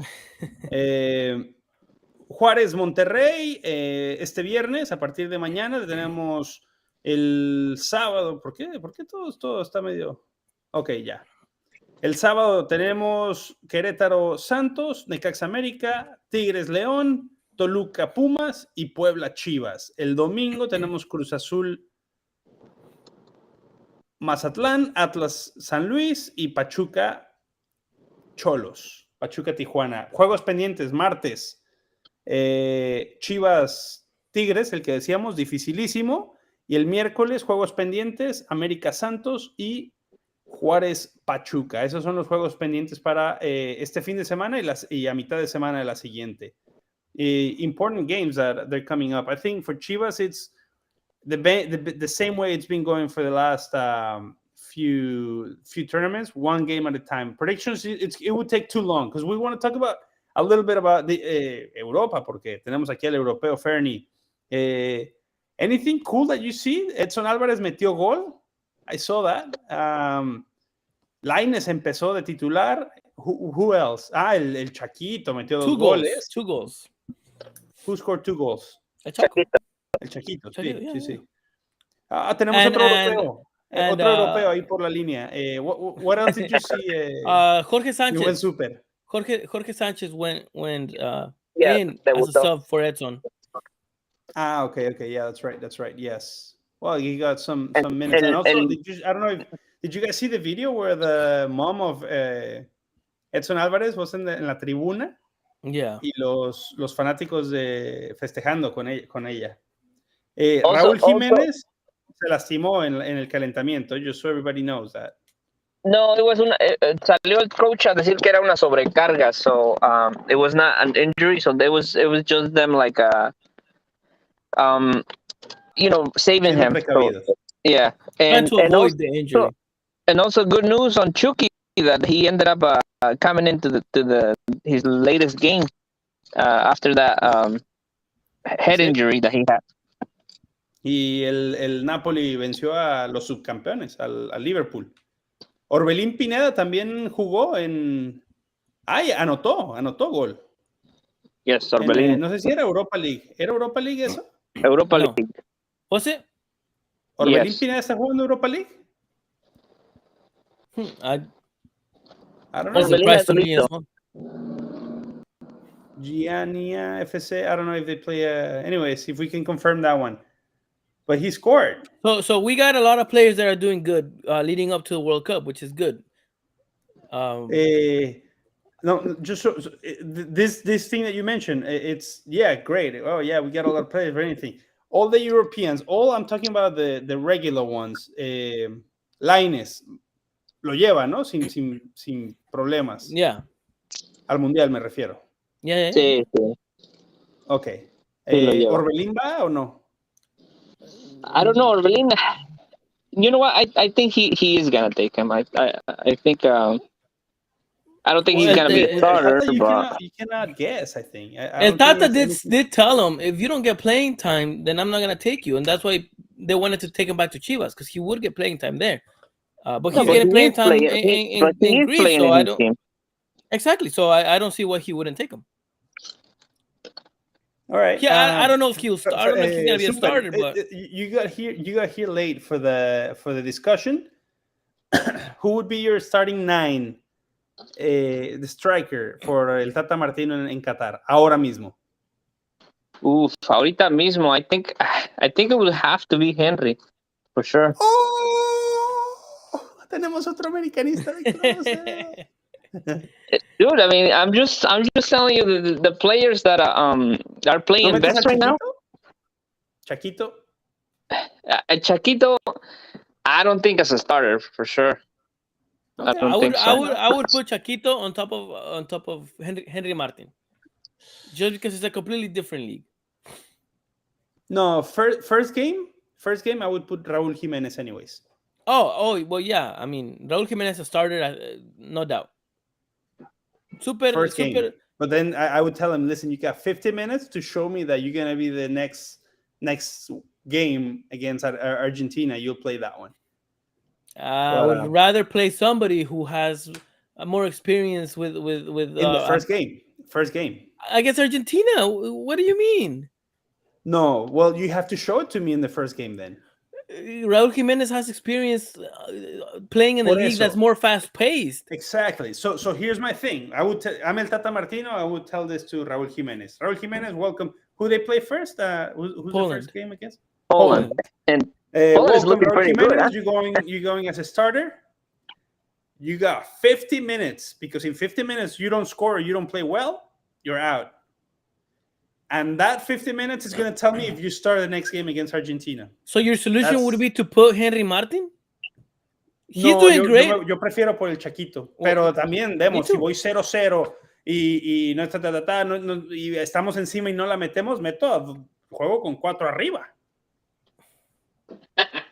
Juárez Monterrey, este viernes, a partir de mañana, tenemos el sábado. ¿Por qué? ¿Por qué todo está medio? Ok, ya. El sábado tenemos Querétaro Santos, Necaxa América, Tigres León, Toluca Pumas y Puebla Chivas. El domingo tenemos Cruz Azul Mazatlán, Atlas San Luis y Pachuca Cholos. Pachuca Tijuana. Juegos pendientes, martes. Chivas Tigres, el que decíamos, dificilísimo. Y el miércoles, juegos pendientes, América Santos y Juárez Pachuca. Esos son los juegos pendientes para este fin de semana y a mitad de semana de la siguiente. Important games that they're coming up. I think for Chivas, it's the same way it's been going for the last few tournaments, one game at a time. Predictions, it would take too long because we want to talk about a little bit about the Europa, porque tenemos aquí al europeo Fernie. Anything cool that you see? Edson Álvarez metió gol. I saw that. Lainez empezó de titular. Who else? El Chaquito metió 2 goles. 2 goals. Who scored 2 goals? El Chaquito. El Chaquito, sí. Tenemos otro europeo. Otro europeo ahí por la línea. What else did you see? Jorge Sánchez. Buen super. Jorge Sánchez went in as a sub for Edson. Okay. Yeah, that's right. Yes. Well, he got some minutes. And also, did you guys see the video where the mom of Edson Álvarez was en la tribuna? Yeah. Y los fanáticos festejando con ella. Raúl Jiménez se lastimó en el calentamiento, just so everybody knows that. No, it was salió el coach a decir que era una sobrecarga, so it was not an injury, so it was just them like saving him. So, yeah, and to avoid the injury. And also good news on Chucky that he ended up coming into his latest game after that head injury that he had. Y el Napoli venció a los subcampeones, al Liverpool. Orbelín Pineda también jugó anotó gol. Yes, Orbelín. No sé si era Europa League. ¿Era Europa League eso? Europa League. ¿Was it? ¿Orbelín Pineda está jugando Europa League? I don't know. Surprised to me as well. Giannia FC. I don't know if they play. Anyways, if we can confirm that one, but he scored. So we got a lot of players that are doing good leading up to the World Cup, which is good. No, just this thing that you mentioned, it's great. Oh yeah, we got a lot of players for anything. All the Europeans, all I'm talking about the regular ones. Lainez lo lleva, ¿no? Sin problemas. Yeah. Al mundial me refiero. Yeah. Sí, sí. Okay. Sí, lo lleva. ¿Orbelín va o no? I don't know, Orbelín. You know what? I think he is gonna take him. I think. I don't think he's gonna be a starter. You cannot guess. I think. El Tata did tell him, if you don't get playing time, then I'm not gonna take you, and that's why they wanted to take him back to Chivas, because he would get playing time there. But he's getting playing time in Greece, so I don't. Team. Exactly. So I don't see why he wouldn't take him. All right. Yeah, I don't know if he'll start. I don't know if he's gonna be a starter, but you got here late for the discussion. Who would be your starting 9, the striker for El Tata Martino en Qatar ahora mismo? Ahorita mismo, I think it will have to be Henry, for sure. Oh, tenemos otro americanista de closet. Dude, I mean, I'm just telling you the players that are playing best right now. Chaquito. Chaquito, I don't think as a starter for sure. Okay. I would put Chaquito on top of Henry Martin, just because it's a completely different league. No, first game I would put Raúl Jiménez anyways. Oh well, yeah. I mean, Raúl Jiménez a starter, no doubt. First game. But then I would tell him, listen, you got 50 minutes to show me that you're gonna be the next game against Argentina. You'll play that one. I would rather play somebody who has more experience with in the first game. Against Argentina. What do you mean? No, well, you have to show it to me in the first game then. Raúl Jiménez has experience playing in a league that's more fast-paced. Exactly. So here's my thing. I'm El Tata Martino. I would tell this to Raúl Jiménez. Raúl Jiménez, welcome. Who they play first? Who's the first game against? Poland. And Poland is looking pretty good. Huh? You're going as a starter. You got 50 minutes, because in 50 minutes you don't score or you don't play well, you're out. And that 50 minutes is going to tell me if you start the next game against Argentina. So your solution would be to put Henry Martin? He's doing great. Yo prefiero por el Chaquito. Pero también, si voy 0-0 y no está y estamos encima y no la metemos, juego con 4 arriba.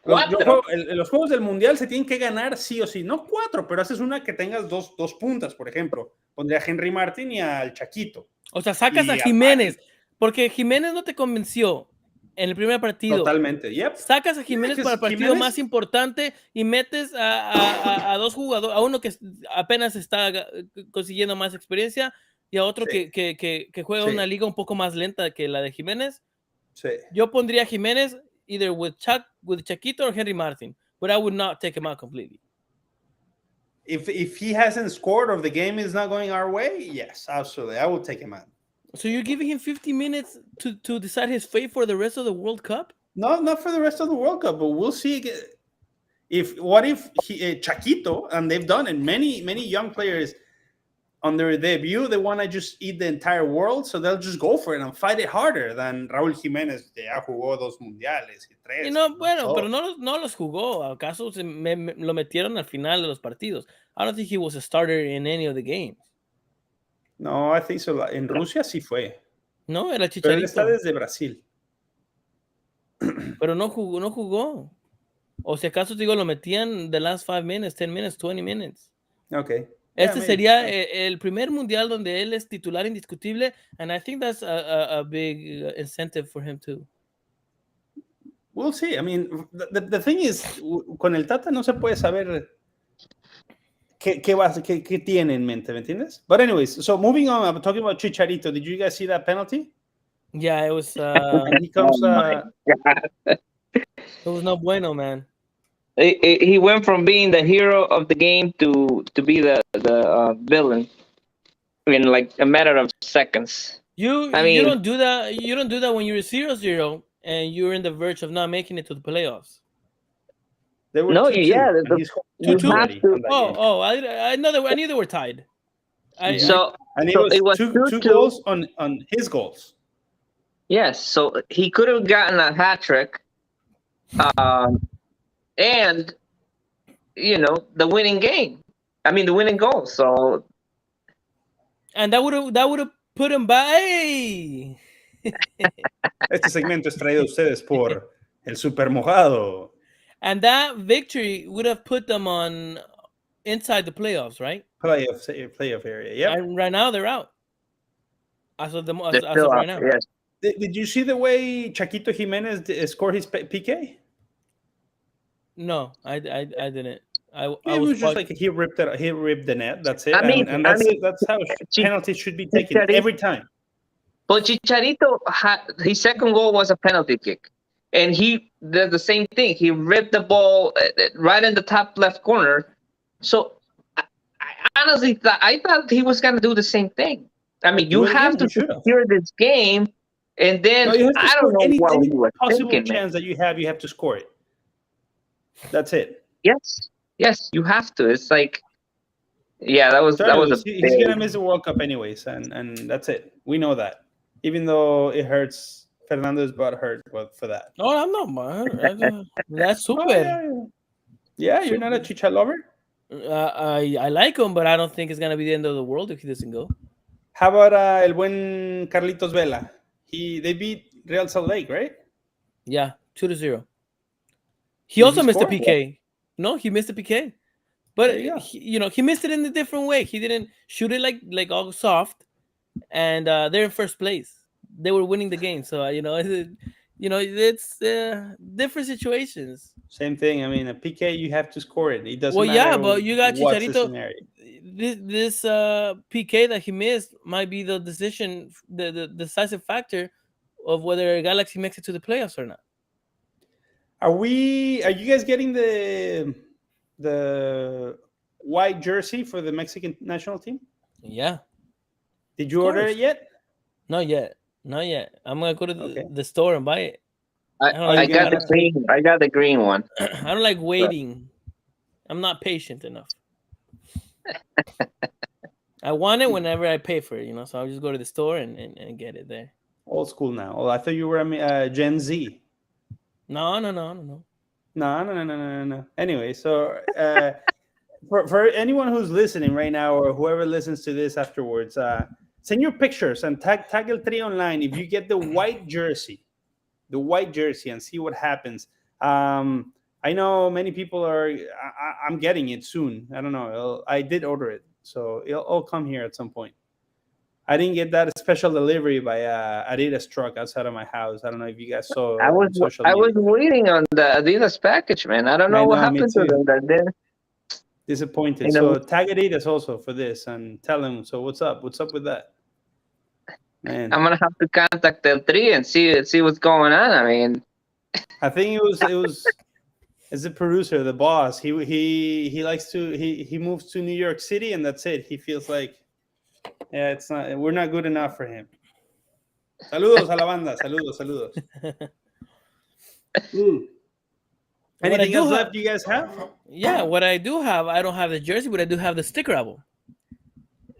Los juegos del Mundial se tienen que ganar sí o sí. No 4, pero haces una que tengas dos puntas, por ejemplo. Pondría a Henry Martin y al Chaquito. O sea, sacas a Jiménez. Porque Jiménez no te convenció en el primer partido. Totalmente, yep. Sacas a Jiménez para el partido más importante y metes a dos jugadores, a uno que apenas está consiguiendo más experiencia y a otro que juega una liga un poco más lenta que la de Jiménez. Sí. Yo pondría a Jiménez either with Chaquito or Henry Martin, but I would not take him out completely. If he hasn't scored or the game is not going our way, yes, absolutely, I will take him out. So you're giving him 50 minutes to decide his fate for the rest of the World Cup? No, not for the rest of the World Cup, but we'll see. What if Chaquito, and they've done it, many young players on their debut, they want to just eat the entire world, so they'll just go for it and fight it harder than Raúl Jiménez, que ya jugó 2 mundiales y 3. Pero no los jugó. ¿Acaso lo metieron al final de los partidos? I don't think he was a starter in any of the games. No, I think so. En Rusia sí fue. No, era Chicharito. Pero él está desde Brasil. Pero no jugó. O si acaso digo, lo metían the last 5 minutes, 10 minutes, 20 minutes. Okay. Este sería el primer mundial donde él es titular indiscutible, and I think that's a big incentive for him too. We'll see. I mean, the thing is, con el Tata no se puede saber qué tiene en mente, ¿me entiendes? But anyways, so moving on, I'm talking about Chicharito. Did you guys see that penalty? Yeah, it was. He comes. It was no bueno, man. He went from being the hero of the game to be the villain. in like a matter of seconds. You don't do that. You don't do that when you're 0-0 and you're in the verge of not making it to the playoffs. They were 2-2. And he's 2-2. I knew they were tied. And it was two goals on his goals. Yes, so he could have gotten a hat trick, and the winning game. I mean, the winning goal. So, and that would have put him by. Este segmento es traído a ustedes por el Super Mojado. And that victory would have put them on inside the playoffs, right? Playoff area. Yeah. Right now they're out. As of right now. Yes. Did you see the way Chaquito Jimenez scored his PK? No, I didn't. It was just like he ripped the net. That's it. That's how penalties should be taken every time. But Chicharito, his second goal was a penalty kick, and he did the same thing. He ripped the ball right in the top left corner. So I honestly thought he was gonna do the same thing. I mean, you have to secure this game. And then I don't know what he was possible thinking, chance that you have to score it. That's it. Yes, you have to. It's like, that was he's gonna miss the World Cup anyways, and that's it. We know that. Even though it hurts, Fernando's butt hurt for that. Oh, I'm not man. That's super. Yeah, you're not a Chicha lover. I like him, but I don't think it's gonna be the end of the world if he doesn't go. How about el buen Carlitos Vela? They beat Real Salt Lake, right? Yeah, 2-0. He also missed a PK. No, he missed a PK, but he missed it in a different way. He didn't shoot it like all soft, and they're in first place. They were winning the game, so it's different situations. Same thing. I mean, a PK you have to score it. It doesn't matter. Well, yeah, but you got Chicharito. This PK that he missed might be the decision, the decisive factor of whether Galaxy makes it to the playoffs or not. Are you guys getting the white jersey for the Mexican national team? Yeah. Did you order it yet? Not yet. I'm gonna go to the store and buy it. I got the green. I got the green one. I don't like waiting. I'm not patient enough. I want it whenever I pay for it, so I'll just go to the store and get it there. Old school now. Oh, I thought you were Gen Z. No. Anyway, so for anyone who's listening right now or whoever listens to this afterwards, send your pictures and tag El Tri online if you get the white jersey, and see what happens. I know many people are. I'm getting it soon. I don't know. I did order it, so it'll all come here at some point. I didn't get that special delivery by Adidas truck outside of my house. I don't know if you guys saw. I was waiting on the Adidas package, man. I don't know what happened to them that day. Disappointed. So tag Adidas also for this and tell them. So what's up? What's up with that? Man. I'm gonna have to contact El Tri and see what's going on. I mean, I think it was. As a producer, the boss, he likes to he moves to New York City and that's it. He feels like we're not good enough for him. Saludos a la banda, saludos. Anything else left you guys have? Yeah, what I do have, I don't have the jersey, but I do have the sticker album.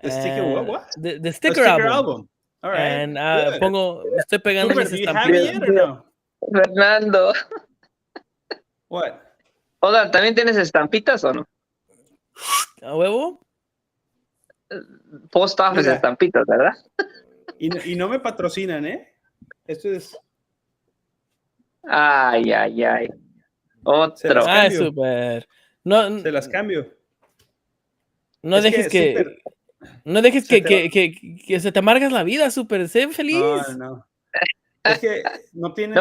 The sticker what? The sticker album. All right. And estoy pegando mis estampitas. Do you have it yet or no? Fernando. What? Hola, ¿también tienes estampitas o no? ¿A huevo? Post office estampitas, ¿verdad? Y no me patrocinan, ¿eh? Esto es... Ay. Otro. Súper. No, se las cambio. No dejes que... No dejes que se te amargas la vida, súper. Sé feliz. No. Es que no tiene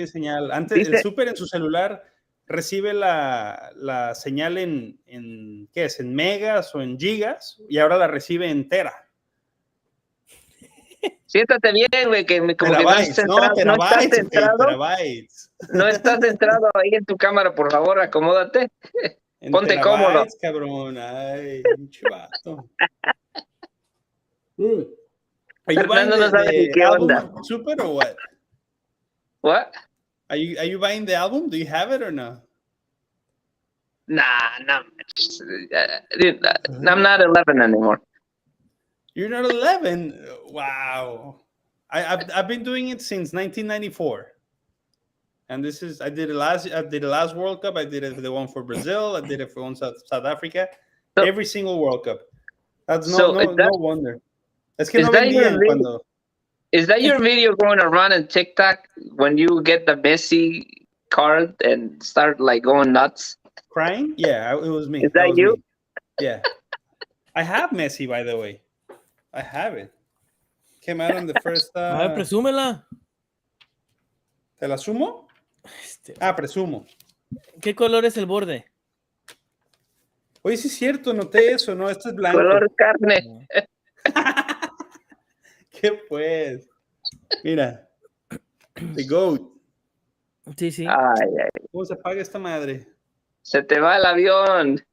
señal. Antes el súper en su celular recibe la señal en ¿qué es? En megas o en gigas y ahora la recibe entera. Siéntate bien, güey, que como terabytes, que no estás centrado. Terabytes. No estás centrado ahí en tu cámara, por favor, acomódate. Ponte cómodo. Cabrón, ay, pinche vato. Are you buying Fernando no sabe ni the qué album onda. Super or what? What? Are you buying the album? Do you have it or no? Nah, no. Dude, I'm not 11 anymore. You're not 11. Wow. I've been doing it since 1994. And this is I did the last World Cup. I did it for the one for Brazil. I did it for one South Africa. So- Every single World Cup. That's So no wonder. Es que is no that your vendían video? cuando. Is that your video going around on TikTok when you get the Messi card and start like going nuts? Crying? Yeah, it was me. Is that was you? me. Yeah. I have Messi, by the way. I have it. Came out on the first. A ver, presúmela. ¿Te la sumo? Presumo. ¿Qué color es el borde? Oye, sí es cierto, noté eso, ¿no? Esto es blanco. Color carne. ¿Qué pues? Mira. The GOAT. Sí. Ay. ¿Cómo se apaga esta madre? Se te va el avión.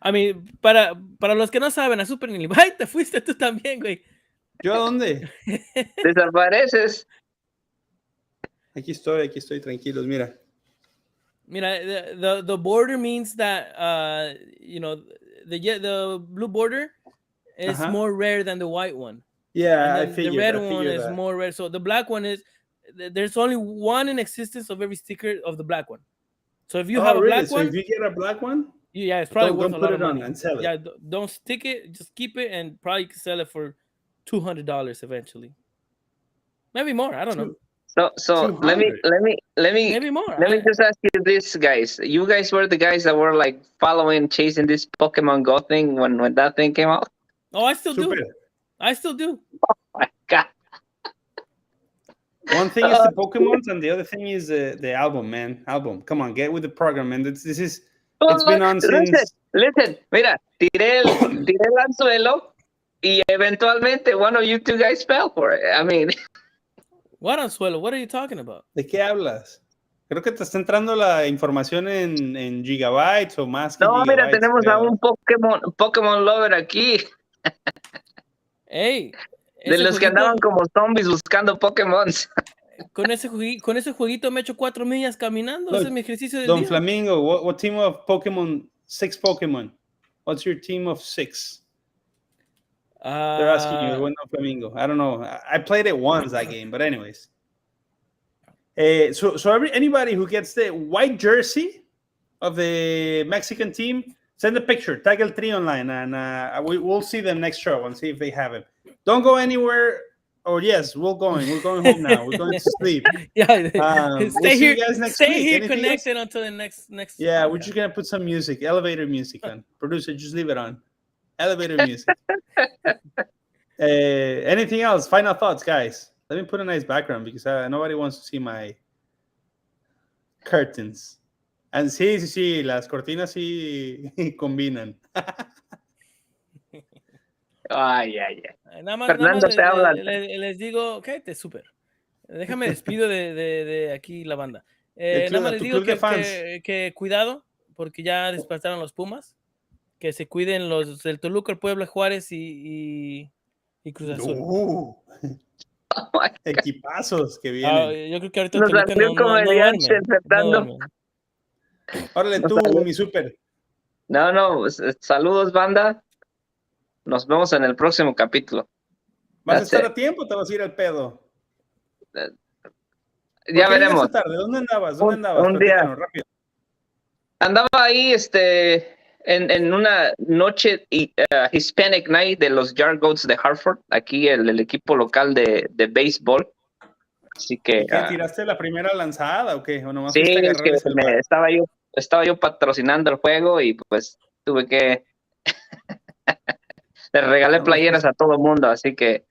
A mí, para los que no saben, a Super Nili. ¡Ay, te fuiste tú también, güey! ¿Yo a dónde? Desapareces. Aquí estoy, tranquilos, mira. Mira, the border means that, the blue border is more rare than the white one. Yeah, And then the red one is more rare. So the black one is, there's only one in existence of every sticker of the black one. So if you have a black one. So if you get a black one? Yeah, it's probably worth a lot of money. And sell it. Yeah, don't stick it, just keep it, and probably you can sell it for $200 eventually. Maybe more, I don't know. So let me maybe more. Let me just ask you this, guys. You guys were the guys that were like chasing this Pokemon Go thing when that thing came out? Oh, I still do. Oh my God. One thing is the Pokemons, and the other thing is the album, man. Album. Come on, get with the program, man. It's been on since. Listen, mira, tiré el anzuelo y eventualmente one of you two guys fell for it. I mean. What anzuelo? What are you talking about? ¿De qué hablas? Creo que te está entrando la información en gigabytes o más que no, gigabytes. Mira, tenemos a un Pokémon lover aquí. Hey, de los que andaban como zombies buscando Pokémon. Con ese jueguito me echo 4 millas caminando. Ese es mi ejercicio del Don día. Flamingo, what team of Pokémon? 6 Pokémon. What's your team of 6? They're asking you, Don Flamingo. I don't know. I played it once, that game, but anyways. So anybody who gets the white jersey of the Mexican team, send a picture, tag el tri online, and we'll see them next show and see if they have it. Don't go anywhere. Or yes, we're going home now. We're going to sleep. Yeah, stay here. You guys next stay week. here Anything connected else? until the next. Yeah, podcast. we're just gonna put some music, elevator music on. Producer, just leave it on. Elevator music. Anything else? Final thoughts, guys. Let me put a nice background because nobody wants to see my curtains. And sí, las cortinas sí combinan. Ay. Nada más, Fernando te habla. Les digo, cállate, súper. Déjame despido de aquí la banda. Nada más les digo que cuidado, porque ya despertaron los Pumas. Que se cuiden los del Toluca, el Puebla, Juárez y Cruz Azul. Oh Equipazos que vienen. Yo creo que ahorita el Toluca no duerme. Órale tú, mi súper. No, saludos, banda. Nos vemos en el próximo capítulo. ¿Vas a estar a tiempo o te vas a ir al pedo? Ya veremos. Esta tarde? ¿Dónde andabas? Un día. Rápido. Andaba ahí en una noche Hispanic Night de los Yard Goats de Hartford, aquí el equipo local de béisbol. Así que. ¿Qué, tiraste la primera lanzada o qué? ¿O nomás sí, es que estaba yo patrocinando el juego y pues tuve que. Le regalé playeras a todo el mundo, así que.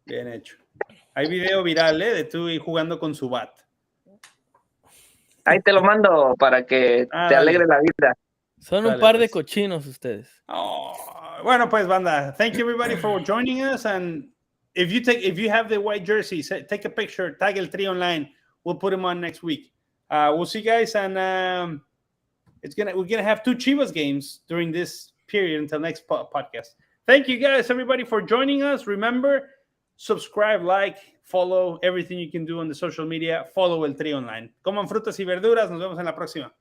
Bien hecho. Hay video viral, de tú jugando con su bat. Ahí te lo mando para que te alegre la vida. Son un par de cochinos ustedes. Bueno, pues, banda. Thank you everybody for joining us. And if you have the white jersey, take a picture, tag el tri online. We'll put them on next week. We'll see you guys, and we're gonna have 2 Chivas games during this period until next podcast. Thank you guys, everybody, for joining us. Remember, subscribe, like, follow everything you can do on the social media. Follow El Tri Online. Coman frutas y verduras. Nos vemos en la próxima.